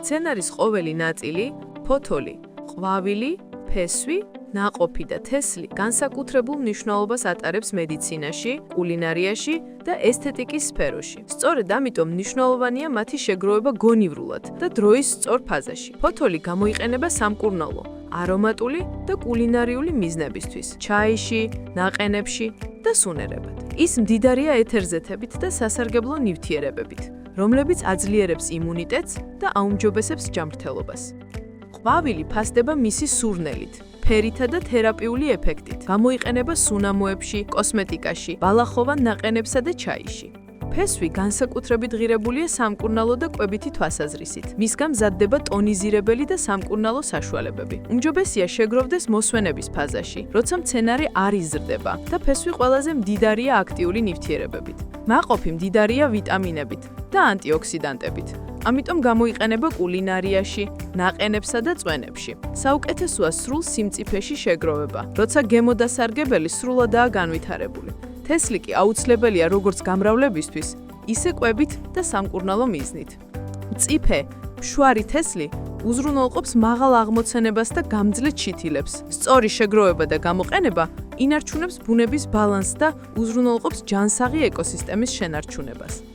მცენარის ყოველი ნაწილი, ფოთოლი, ყვავილი, ფესვი, ნაყოფი და თესლი განსაკუთრებულ მნიშვნელობას ატარებს მედიცინაში, კულინარიაში და ესთეტიკის სფეროში. სწორედ ამიტომ მნიშვნელოვანია მათი შეგროვება გონივრულად და დროის სწორ ფაზაში. ფოთოლი გამოიყენება სამკურნალო, არომატული და კულინარიული მიზნებისთვის, ჩაიში, ნაყენებში და სუნერებად. ის მდიდარია ეთერზეთებით და სასარგებლო ნივთიერებებით, რომლებიც აძლიერებს იმუნიტეტს და აუმჯობესებს ჯანმრთელობას. ყვავილი ფასდება მისი სურნელით, ფერითა და თერაპიული ეფექტით. გამოიყენება სუნამოებში, კოსმეტიკაში, ბალახოვან ნაყენებსა და ჩაიში. ფესვი განსაკუთრებით ღირებულია სამკურნალო და კვებითი თვალსაზრისით. მისგან მზადდება ტონიზირებელი და სამკურნალო საშუალებები. უმჯობესია შეგროვდეს მოსვენების ფაზაში, როცა მცენარე არ იზრდება და ფესვი ყველაზე მდიდარია აქტიური ნივთიერებებით. ნაყოფი მდიდარია ვიტამინებით და ანტიოქსიდანტებით. ამიტომ გამოიყენება კულინარიაში, ნაყენებსა და წვენებში. საუკეთესოა სრულ სიმწიფეში შეგროვება, როცა გემოდასარგებელი სრულადაა განვითარებული. თესლი კი აუცილებელია როგორც გამრავლებისთვის, ისე კვებით და სამკურნალო მიზნით. მწიფე, მშვარი თესლი უზრუნველყოფს მაღალ აღმოცენებას და გამძლე ჩითილებს. სწორი შეგროვება და გამოყენება ინარჩუნებს ბუნების ბალანსს და უზრუნველყოფს ჯანსაღი ეკოსისტემის შენარჩუნებას.